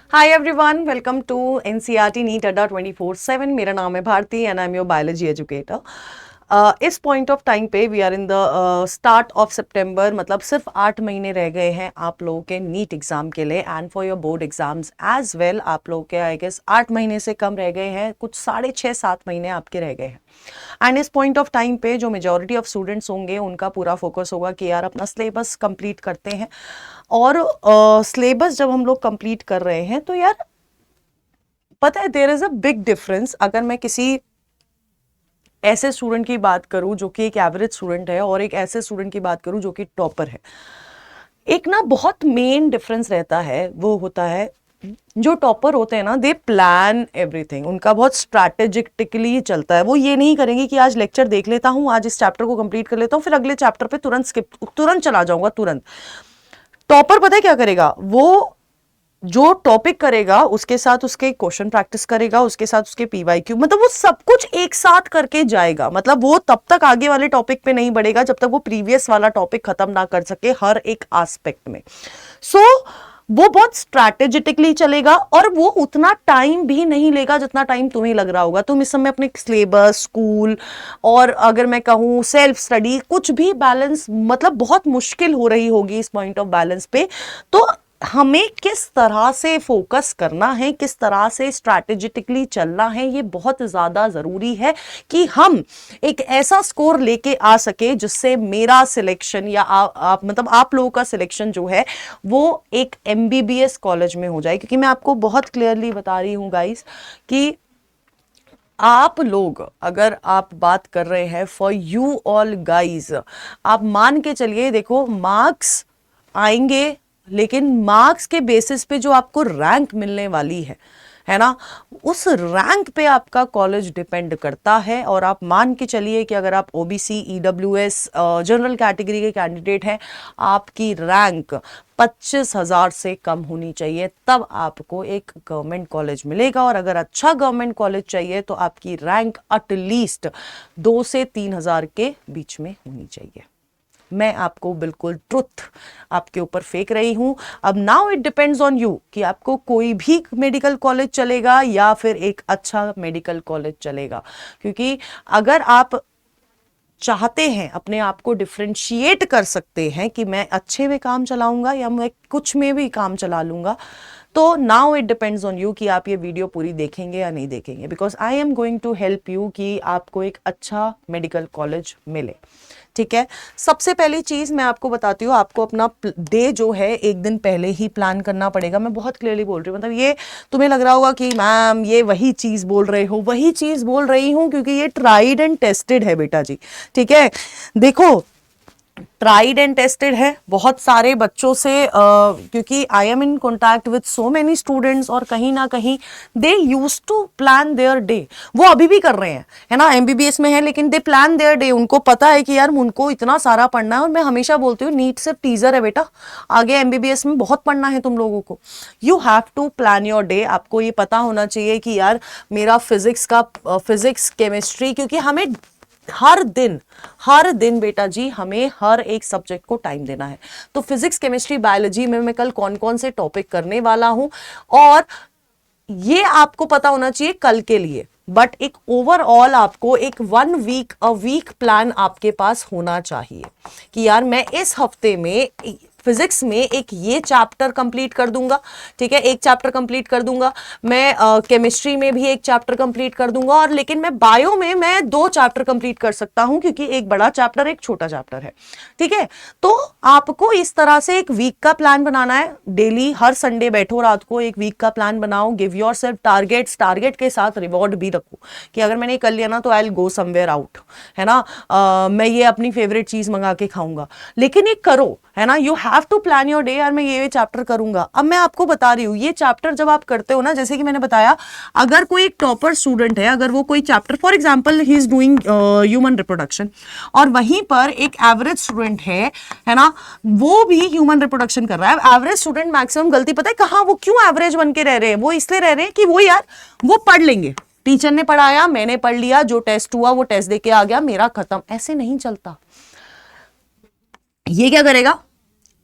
Hi everyone, welcome to NCERT NEET Adda 24/7। मेरा नाम है Bharti and I am your biology educator. इस पॉइंट ऑफ टाइम पे we are in the start of सितंबर, मतलब सिर्फ 8 महीने रह गए हैं आप लोगों के नीट एग्जाम के लिए and for your board exams as well. आप लोगों के आई गेस 8 महीने से कम रह गए हैं, कुछ 6.5-7 महीने आपके रह गए हैं। एंड इस पॉइंट ऑफ टाइम पे जो मेजोरिटी ऑफ स्टूडेंट्स होंगे उनका पूरा फोकस होगा कि यार अपना सिलेबस कंप्लीट करते हैं। और सिलेबस जब हम लोग कंप्लीट कर रहे हैं तो यार पता है there is a big difference. अगर मैं किसी ऐसे स्टूडेंट की बात करूं जो कि एक एवरेज स्टूडेंट है और एक ऐसे स्टूडेंट की बात करूं जो कि टॉपर है, एक ना बहुत मेन डिफरेंस रहता है। वो होता है जो टॉपर होते हैं ना, दे प्लान एवरीथिंग, उनका बहुत स्ट्रैटेजिकली चलता है। वो ये नहीं करेंगे कि आज लेक्चर देख लेता हूं, आज इस चैप्टर को कंप्लीट कर लेता हूं, फिर अगले चैप्टर पे तुरंत चला जाऊंगा तुरंत। टॉपर पता है क्या करेगा? वो जो टॉपिक करेगा उसके साथ उसके क्वेश्चन प्रैक्टिस करेगा, उसके साथ उसके पीवाईक्यू, मतलब वो सब कुछ एक साथ करके जाएगा। मतलब वो तब तक आगे वाले टॉपिक पे नहीं बढ़ेगा जब तक वो प्रीवियस वाला टॉपिक खत्म ना कर सके हर एक एस्पेक्ट में। सो वो बहुत स्ट्रैटेजिकली चलेगा और वो उतना टाइम भी नहीं लेगा जितना टाइम तुम्हें लग रहा होगा। तुम इस समय अपने सिलेबस, स्कूल और अगर मैं कहूँ सेल्फ स्टडी, कुछ भी बैलेंस, मतलब बहुत मुश्किल हो रही होगी इस पॉइंट ऑफ बैलेंस पे। तो हमें किस तरह से फोकस करना है, किस तरह से स्ट्रैटेजिकली चलना है, ये बहुत ज्यादा जरूरी है कि हम एक ऐसा स्कोर लेके आ सके जिससे मेरा सिलेक्शन या मतलब आप लोगों का सिलेक्शन जो है वो एक एमबीबीएस कॉलेज में हो जाए। क्योंकि मैं आपको बहुत क्लियरली बता रही हूं गाइस कि आप लोग, अगर आप बात कर रहे हैं फॉर यू ऑल गाइज, आप मान के चलिए, देखो मार्क्स आएंगे लेकिन मार्क्स के बेसिस पे जो आपको रैंक मिलने वाली है ना, उस रैंक पे आपका कॉलेज डिपेंड करता है। और आप मान के चलिए कि अगर आप ओबीसी, ईडब्ल्यूएस, जनरल कैटेगरी के कैंडिडेट हैं, आपकी रैंक 25,000 से कम होनी चाहिए, तब आपको एक गवर्नमेंट कॉलेज मिलेगा। और अगर अच्छा गवर्नमेंट कॉलेज चाहिए तो आपकी रैंक एटलीस्ट 2 से 3,000 के बीच में होनी चाहिए। मैं आपको बिल्कुल ट्रुथ आपके ऊपर फेंक रही हूं। अब now it depends on you कि आपको कोई भी मेडिकल कॉलेज चलेगा या फिर एक अच्छा मेडिकल कॉलेज चलेगा। क्योंकि अगर आप चाहते हैं अपने आप को डिफ्रेंशिएट कर सकते हैं कि मैं अच्छे में काम चलाऊंगा या मैं कुछ में भी काम चला लूंगा, तो now it depends on you कि आप ये वीडियो पूरी देखेंगे या नहीं देखेंगे। Because I am going to help you कि आपको एक अच्छा मेडिकल कॉलेज मिले। ठीक है, सबसे पहली चीज मैं आपको बताती हूँ, आपको अपना डे जो है एक दिन पहले ही प्लान करना पड़ेगा। मैं बहुत क्लियरली बोल रही हूँ, मतलब ये तुम्हें लग रहा होगा कि मैम ये वही चीज बोल रहे हो, वही चीज बोल रही हूँ क्योंकि ये ट्राइड एंड टेस्टेड है बेटा जी। ठीक है, देखो ट्राइड एंड टेस्टेड है बहुत सारे बच्चों से, क्योंकि I am in contact with so many students और कहीं ना कहीं they use to plan their day. वो अभी भी कर रहे हैं, है ना, एमबीबीएस में है लेकिन दे प्लान देयर डे। उनको पता है कि यार उनको इतना सारा पढ़ना है। और मैं हमेशा बोलती हूँ नीट सिर्फ टीजर है बेटा, आगे एमबीबीएस में बहुत पढ़ना है तुम लोगों को। You have to plan your day. आपको ये पता होना चाहिए कि यार मेरा फिजिक्स केमिस्ट्री, क्योंकि हमें हर दिन बेटा जी हमें हर एक सब्जेक्ट को टाइम देना है। तो फिजिक्स, केमिस्ट्री, बायोलॉजी में मैं कल कौन कौन से टॉपिक करने वाला हूं और ये आपको पता होना चाहिए कल के लिए। बट एक ओवरऑल आपको एक 1 वीक प्लान आपके पास होना चाहिए कि यार मैं इस हफ्ते में फिजिक्स में एक ये चैप्टर कंप्लीट कर दूंगा। ठीक है, एक चैप्टर कंप्लीट कर दूंगा। मैं केमिस्ट्री में भी एक चैप्टर कंप्लीट कर दूंगा। और लेकिन मैं बायो में मैं 2 चैप्टर कंप्लीट कर सकता हूं क्योंकि एक बड़ा चैप्टर एक छोटा चैप्टर है। ठीक है, तो आपको इस तरह से एक वीक का प्लान बनाना है। डेली हर संडे बैठो, रात को एक वीक का प्लान बनाओ। Give your self targets, target के साथ रिवॉर्ड भी रखो कि अगर मैंने कर लिया ना तो I will go somewhere out, है ना, मैं ये अपनी फेवरेट चीज मंगा के खाऊंगा। लेकिन ये करो, है ना, you have to plan your day. यार मैं ये चैप्टर करूंगा। अब मैं आपको बता रही हूँ ये चैप्टर जब आप करते हो ना, जैसे कि मैंने बताया, अगर कोई एक टॉपर स्टूडेंट है, अगर वो कोई chapter, for example he is doing human reproduction, और वहीं पर एक एवरेज स्टूडेंट है ना, वो भी ह्यूमन रिप्रोडक्शन कर रहा है। एवरेज स्टूडेंट मैक्सिमम गलती पता है कहाँ, वो क्यों एवरेज बन के रह रहे हैं? वो इसलिए रह रहे हैं कि वो यार वो पढ़ लेंगे, टीचर ने पढ़ाया, मैंने पढ़ लिया, जो टेस्ट हुआ वो टेस्ट देके आ गया, मेरा खत्म। ऐसे नहीं चलता। ये क्या करेगा?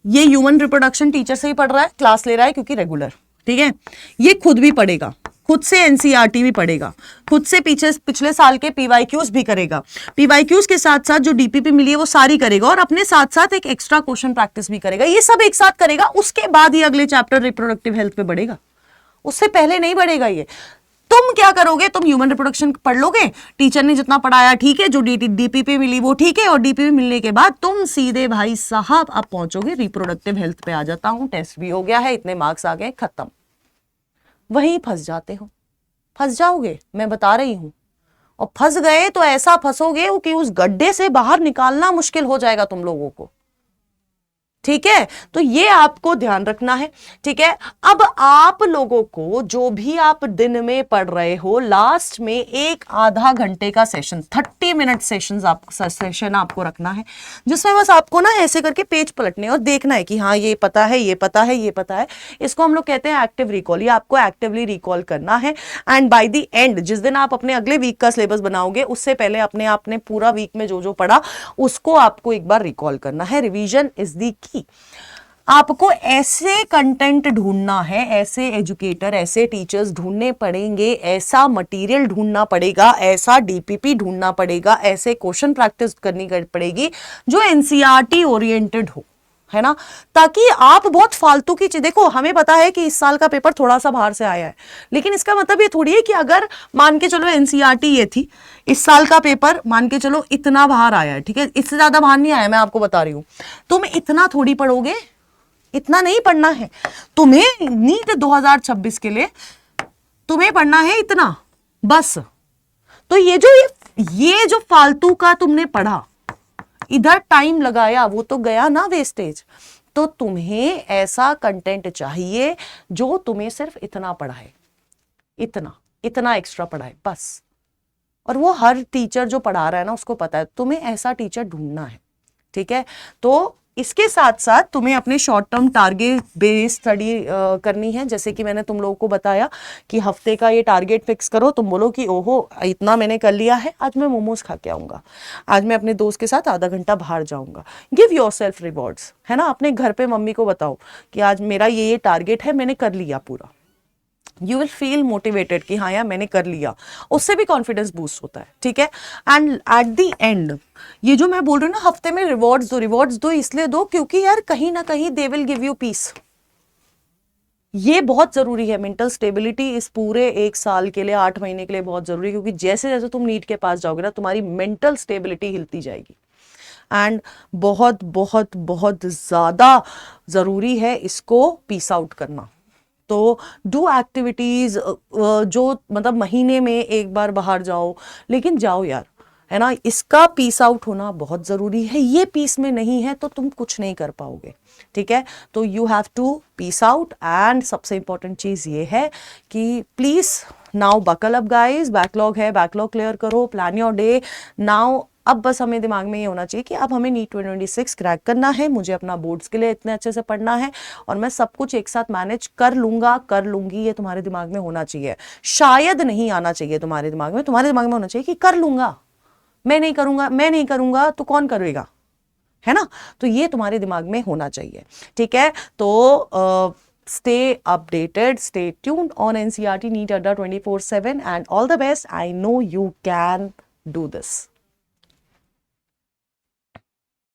ये ह्यूमन रिप्रोडक्शन टीचर से ही पढ़ रहा है, क्लास ले रहा है क्योंकि रेगुलर। ठीक है, ये खुद भी पढ़ेगा, खुद से एनसीईआरटी भी पढ़ेगा, खुद से पिछले साल के पीवाईक्यूज भी करेगा, पीवाईक्यूज के साथ साथ जो डीपीपी मिली है वो सारी करेगा, और अपने साथ साथ एक एक्स्ट्रा क्वेश्चन प्रैक्टिस भी करेगा। ये सब एक साथ करेगा, उसके बाद ही अगले चैप्टर रिप्रोडक्टिव हेल्थ पे बढ़ेगा, उससे पहले नहीं बढ़ेगा ये। तुम क्या करोगे, तुम ह्यूमन रिप्रोडक्शन पढ़ लोगे, टीचर ने जितना पढ़ाया ठीक है, जो डीपीपी मिली वो ठीक है, और डीपीपी मिलने के बाद तुम सीधे भाई साहब अब पहुंचोगे रिप्रोडक्टिव हेल्थ पे, आ जाता हूं, टेस्ट भी हो गया है, इतने मार्क्स आ गए, खत्म। वहीं फंस जाते हो, फंस जाओगे, मैं बता रही हूं। और फंस गए तो ऐसा फंसोगे कि उस गड्ढे से बाहर निकालना मुश्किल हो जाएगा तुम लोगों को, ठीक है। तो ये आपको ध्यान रखना है, ठीक है। अब आप लोगों को जो भी आप दिन में पढ़ रहे हो, लास्ट में एक आधा घंटे का सेशन, 30 मिनट सेशन आपको रखना है, जिसमें बस आपको ना ऐसे करके पेज पलटने और देखना है कि हाँ ये पता है, ये पता है, ये पता है। इसको हम लोग कहते हैं एक्टिव रिकॉल। ये आपको एक्टिवली रिकॉल करना है, एंड बाय द एंड जिस दिन आप अपने अगले वीक का सिलेबस बनाओगे, उससे पहले आपने पूरा वीक में जो जो पढ़ा उसको आपको एक बार रिकॉल करना है। Revision is the key. आपको ऐसे कंटेंट ढूंढना है, ऐसे एजुकेटर, ऐसे टीचर्स ढूंढने पड़ेंगे, ऐसा मटेरियल ढूंढना पड़ेगा, ऐसा डीपीपी ढूंढना पड़ेगा, ऐसे क्वेश्चन प्रैक्टिस करनी पड़ेगी जो एनसीईआरटी ओरिएंटेड हो, है ना, ताकि आप बहुत फालतू की चीज, देखो हमें पता है कि इस साल का पेपर थोड़ा सा बाहर से आया है, लेकिन इसका मतलब ये थोड़ी है कि अगर मान के चलो एनसीईआरटी ये थी, इस साल का पेपर मान के चलो इतना बाहर आया है, ठीक है, इससे ज्यादा बाहर नहीं आया, मैं आपको बता रही हूं, तुम इतना थोड़ी पढ़ोगे, इतना नहीं पढ़ना है तुम्हें। नीट 2026 के लिए तुम्हें पढ़ना है इतना बस। तो ये जो फालतू का तुमने पढ़ा, इधर टाइम लगाया, वो तो गया ना वेस्टेज। तो तुम्हें ऐसा कंटेंट चाहिए जो तुम्हें सिर्फ इतना पढ़ाए, इतना एक्स्ट्रा पढ़ाए बस। और वो हर टीचर जो पढ़ा रहा है ना उसको पता है, तुम्हें ऐसा टीचर ढूंढना है, ठीक है। तो इसके साथ साथ तुम्हें अपने short term target based study करनी है। जैसे कि मैंने तुम लोगों को बताया कि हफ्ते का ये टारगेट फिक्स करो। तुम बोलो कि ओहो इतना मैंने कर लिया है, आज मैं मोमोज खा के आऊंगा, आज मैं अपने दोस्त के साथ आधा घंटा बाहर जाऊंगा। गिव योरसेल्फ रिवॉर्ड्स, है ना। अपने घर पे मम्मी को बताओ कि आज मेरा ये टारगेट है, मैंने कर लिया पूरा। यू विल फील मोटिवेटेड कि हाँ यार मैंने कर लिया, उससे भी कॉन्फिडेंस बूस्ट होता है, ठीक है। एंड एट द एंड ये जो मैं बोल रही हूँ ना, हफ्ते में रिवॉर्ड्स दो इसलिए दो क्योंकि यार कहीं ना कहीं they will give you peace. ये बहुत जरूरी है। मेंटल स्टेबिलिटी इस पूरे 1 साल के लिए, 8 महीने के लिए बहुत जरूरी है, क्योंकि जैसे जैसे तुम नीट के पास जाओगे ना, तुम्हारी मेंटल स्टेबिलिटी हिलती जाएगी। एंड बहुत बहुत बहुत ज्यादा जरूरी है इसको पीस आउट करना। तो डू एक्टिविटीज, जो मतलब महीने में एक बार बाहर जाओ, लेकिन जाओ यार, है ना। इसका पीस आउट होना बहुत जरूरी है। ये पीस में नहीं है तो तुम कुछ नहीं कर पाओगे, ठीक है। तो you have to peace out. And सबसे इंपॉर्टेंट चीज ये है कि please now buckle up guys, backlog है, बैकलॉग क्लियर करो, प्लान योर डे नाउ। अब बस हमें दिमाग में ये होना चाहिए कि अब हमें नीट 2026 क्रैक करना है, मुझे अपना बोर्ड्स के लिए इतने अच्छे से पढ़ना है, और मैं सब कुछ एक साथ मैनेज कर लूंगा, कर लूंगी। ये तुम्हारे दिमाग में होना चाहिए, शायद नहीं आना चाहिए तुम्हारे दिमाग में। तुम्हारे दिमाग में होना चाहिए कि कर लूंगा, मैं नहीं करूंगा तो कौन करेगा, है ना। तो ये तुम्हारे दिमाग में होना चाहिए, ठीक है। तो stay updated, stay tuned on NCERT NEET Adda 24/7, and all the best. I know you can do this.